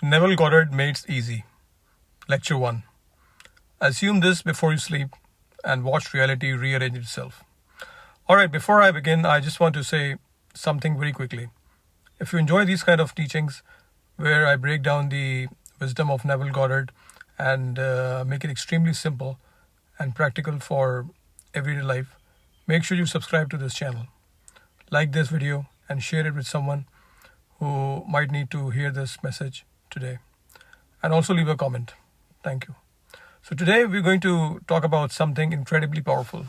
Neville Goddard Made Easy, Lecture 1. Assume this before you sleep and watch reality rearrange itself. Alright, before I begin, I just want to say something very quickly. If you enjoy these kind of teachings where I break down the wisdom of Neville Goddard and make it extremely simple and practical for everyday life, make sure you subscribe to this channel. Like this video and share it with someone who might need to hear this message today. And also leave a comment. Thank you. So today we're going to talk about something incredibly powerful,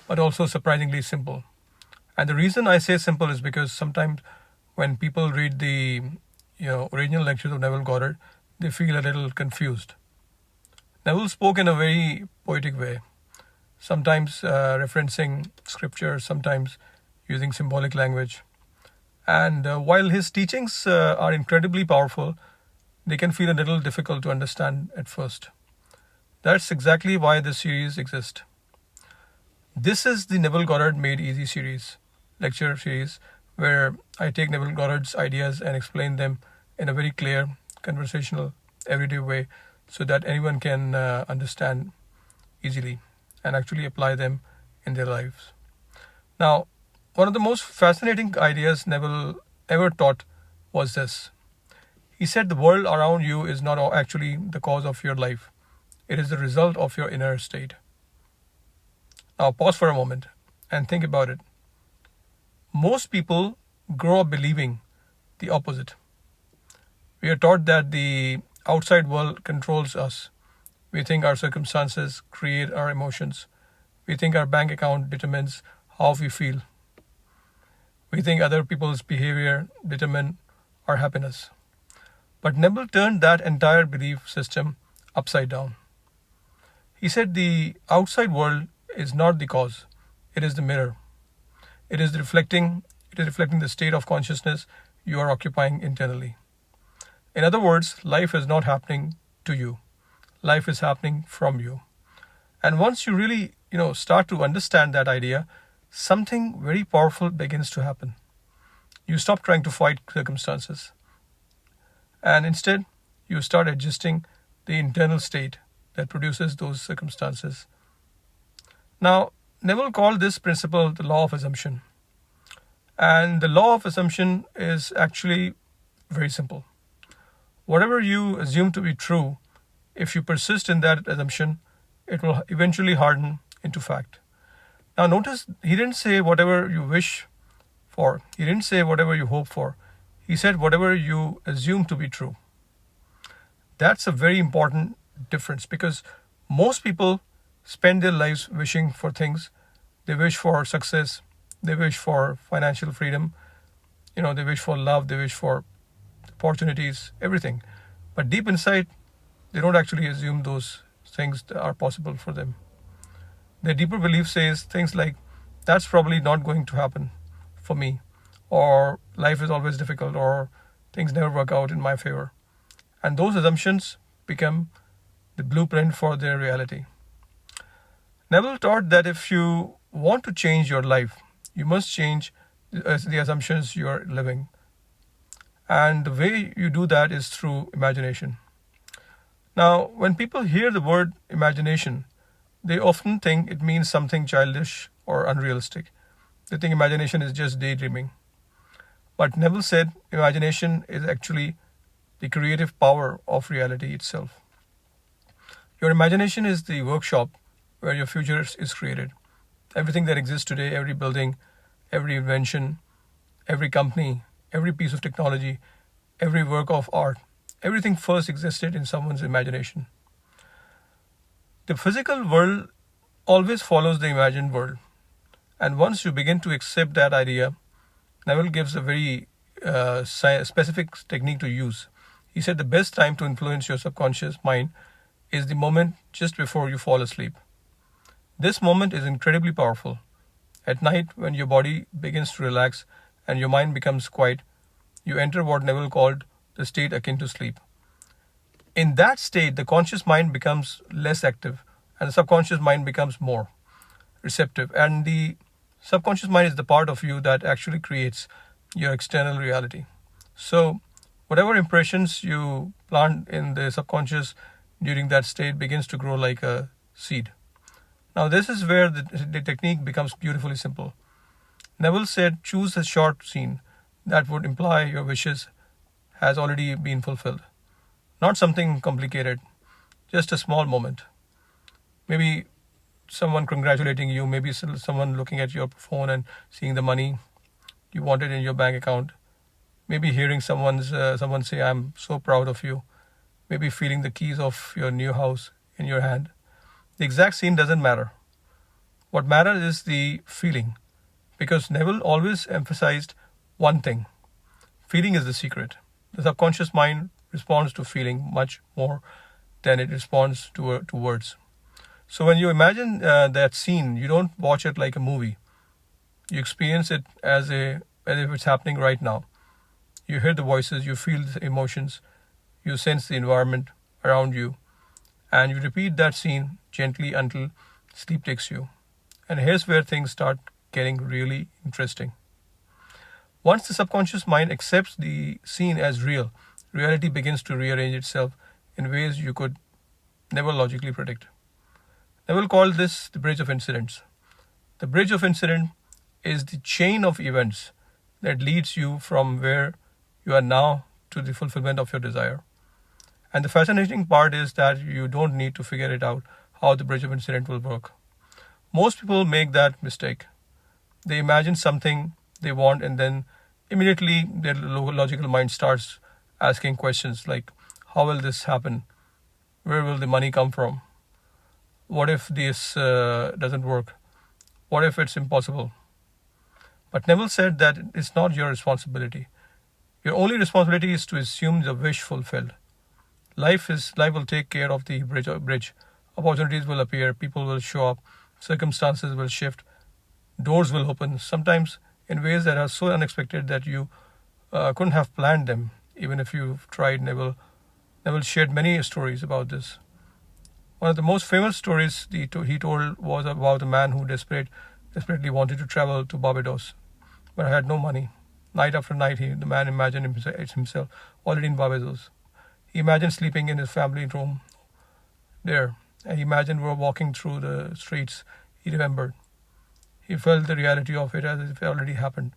but also surprisingly simple. And the reason I say simple is because sometimes when people read the original lectures of Neville Goddard, they feel a little confused. Neville spoke in a very poetic way, sometimes referencing scripture, sometimes using symbolic language. And while his teachings are incredibly powerful, they can feel a little difficult to understand at first. That's exactly why this series exists. This is the Neville Goddard Made Easy series, lecture series, where I take Neville Goddard's ideas and explain them in a very clear, conversational, everyday way so that anyone can understand easily and actually apply them in their lives. Now, one of the most fascinating ideas Neville ever taught was this. He said the world around you is not actually the cause of your life. It is the result of your inner state. Now pause for a moment and think about it. Most people grow up believing the opposite. We are taught that the outside world controls us. We think our circumstances create our emotions. We think our bank account determines how we feel. We think other people's behavior determine our happiness. But Neville turned that entire belief system upside down. He said the outside world is not the cause, it is the mirror. It is reflecting the state of consciousness you are occupying internally. In other words, life is not happening to you. Life is happening from you. And once you really, start to understand that idea, something very powerful begins to happen. You stop trying to fight circumstances. And instead, you start adjusting the internal state that produces those circumstances. Now, Neville called this principle the law of assumption. And the law of assumption is actually very simple. Whatever you assume to be true, if you persist in that assumption, it will eventually harden into fact. Now notice, he didn't say whatever you wish for. He didn't say whatever you hope for. He said whatever you assume to be true. That's a very important difference because most people spend their lives wishing for things. They wish for success. They wish for financial freedom. They wish for love. They wish for opportunities, everything. But deep inside, they don't actually assume those things are possible for them. Their deeper belief says things like, that's probably not going to happen for me, or life is always difficult, or things never work out in my favor. And those assumptions become the blueprint for their reality. Neville taught that if you want to change your life, you must change the assumptions you are living. And the way you do that is through imagination. Now, when people hear the word imagination, they often think it means something childish or unrealistic. They think imagination is just daydreaming. But Neville said imagination is actually the creative power of reality itself. Your imagination is the workshop where your future is created. Everything that exists today, every building, every invention, every company, every piece of technology, every work of art, everything first existed in someone's imagination. The physical world always follows the imagined world. And once you begin to accept that idea, Neville gives a very specific technique to use. He said the best time to influence your subconscious mind is the moment just before you fall asleep. This moment is incredibly powerful. At night, when your body begins to relax and your mind becomes quiet, you enter what Neville called the state akin to sleep. In that state, the conscious mind becomes less active and the subconscious mind becomes more receptive. And the subconscious mind is the part of you that actually creates your external reality. So Whatever impressions you plant in the subconscious during that state begins to grow like a seed. Now, this is where the technique becomes beautifully simple. Neville said, choose a short scene that would imply your wishes has already been fulfilled. Not something complicated, just a small moment. Maybe someone congratulating you, maybe someone looking at your phone and seeing the money you wanted in your bank account. Maybe hearing someone say, I'm so proud of you. Maybe feeling the keys of your new house in your hand. The exact scene doesn't matter. What matters is the feeling. Because Neville always emphasized one thing. Feeling is the secret. The subconscious mind responds to feeling much more than it responds to words. So when you imagine that scene, you don't watch it like a movie. You experience it as if it's happening right now. You hear the voices, you feel the emotions, you sense the environment around you, and you repeat that scene gently until sleep takes you. And here's where things start getting really interesting. Once the subconscious mind accepts the scene as real, reality begins to rearrange itself in ways you could never logically predict. Neville called this the bridge of incidents. The bridge of incident is the chain of events that leads you from where you are now to the fulfillment of your desire. And the fascinating part is that you don't need to figure it out how the bridge of incident will work. Most people make that mistake. They imagine something they want and then immediately their logical mind starts asking questions like, how will this happen? Where will the money come from? What if this doesn't work? What if it's impossible? But Neville said that it's not your responsibility. Your only responsibility is to assume the wish fulfilled. Life will take care of the bridge. Opportunities will appear, people will show up, circumstances will shift, doors will open, sometimes in ways that are so unexpected that you couldn't have planned them, even if you've tried. Neville shared many stories about this. One of the most famous stories he told was about a man who desperately wanted to travel to Barbados, but had no money. Night after night, the man imagined himself already in Barbados. He imagined sleeping in his family room there, and he imagined walking through the streets. He remembered. He felt the reality of it as if it already happened.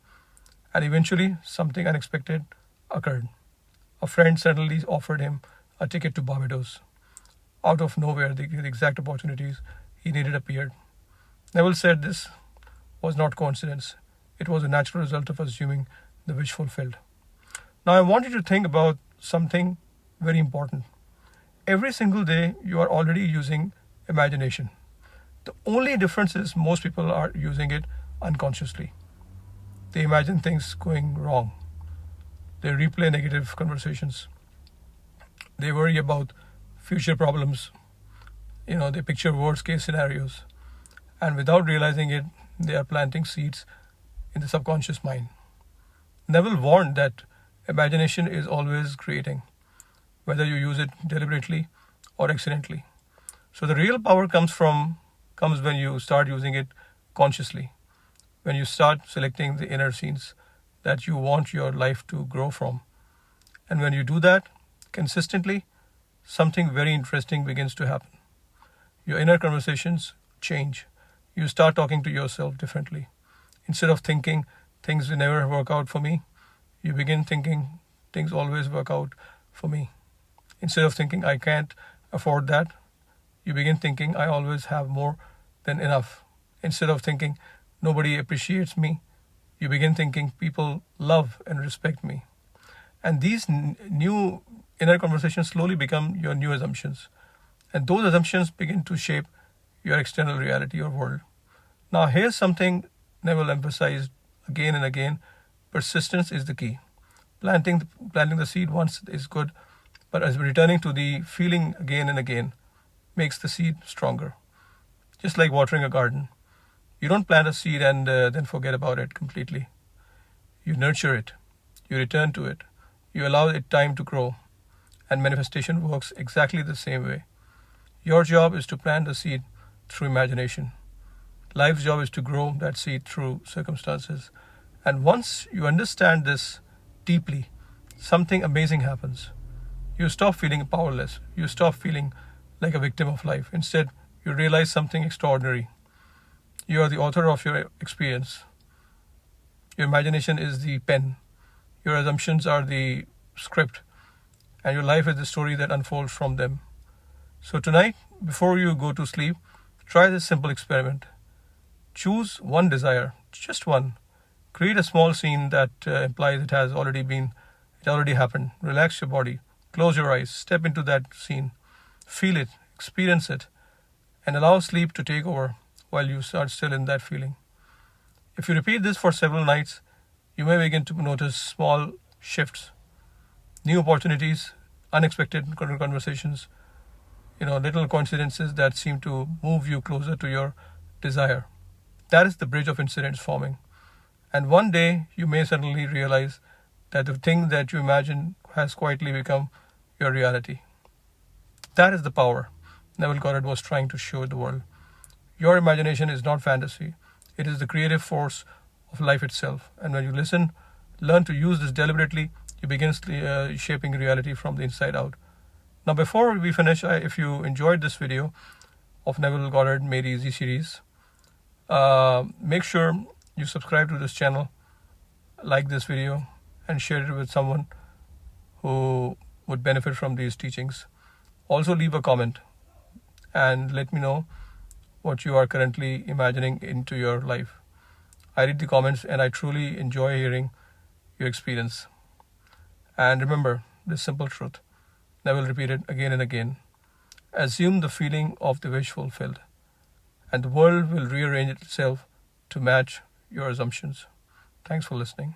And eventually, something unexpected occurred. A friend suddenly offered him a ticket to Barbados. Out of nowhere, the exact opportunities he needed appeared. Neville said this was not coincidence. It was a natural result of assuming the wish fulfilled. Now, I want you to think about something very important. Every single day, you are already using imagination. The only difference is most people are using it unconsciously. They imagine things going wrong. They replay negative conversations. They worry about future problems. They picture worst case scenarios. And without realizing it, they are planting seeds in the subconscious mind. Neville warned that imagination is always creating, whether you use it deliberately or accidentally. So the real power comes when you start using it consciously, when you start selecting the inner scenes that you want your life to grow from. And when you do that consistently, something very interesting begins to happen. Your inner conversations change. You start talking to yourself differently. Instead of thinking things will never work out for me, you begin thinking things always work out for me. Instead of thinking I can't afford that, you begin thinking I always have more than enough. Instead of thinking nobody appreciates me, you begin thinking people love and respect me. And these new inner conversations slowly become your new assumptions. And those assumptions begin to shape your external reality or world. Now, here's something Neville emphasized again and again. Persistence is the key. Planting the seed once is good, but as returning to the feeling again and again makes the seed stronger. Just like watering a garden. You don't plant a seed and then forget about it completely. You nurture it. You return to it. You allow it time to grow. And manifestation works exactly the same way. Your job is to plant the seed through imagination. Life's job is to grow that seed through circumstances. And once you understand this deeply, something amazing happens. You stop feeling powerless. You stop feeling like a victim of life. Instead, you realize something extraordinary. You are the author of your experience. Your imagination is the pen. Your assumptions are the script. And your life is the story that unfolds from them. So tonight, before you go to sleep, try this simple experiment. Choose one desire, just one. Create a small scene that implies it already happened. Relax your body. Close your eyes. Step into that scene. Feel it. Experience it. And allow sleep to take over while you are still in that feeling. If you repeat this for several nights, you may begin to notice small shifts, new opportunities, unexpected conversations, little coincidences that seem to move you closer to your desire. That is the bridge of incidents forming. And one day you may suddenly realize that the thing that you imagined has quietly become your reality. That is the power Neville Goddard was trying to show the world. Your imagination is not fantasy. It is the creative force of life itself. And when you learn to use this deliberately, you begin shaping reality from the inside out. Now, before we finish, if you enjoyed this video of Neville Goddard Made Easy series, make sure you subscribe to this channel, like this video, and share it with someone who would benefit from these teachings. Also, leave a comment and let me know what you are currently imagining into your life. I read the comments and I truly enjoy hearing your experience. And remember this simple truth. Neville repeated again and again. Assume the feeling of the wish fulfilled, and the world will rearrange itself to match your assumptions. Thanks for listening.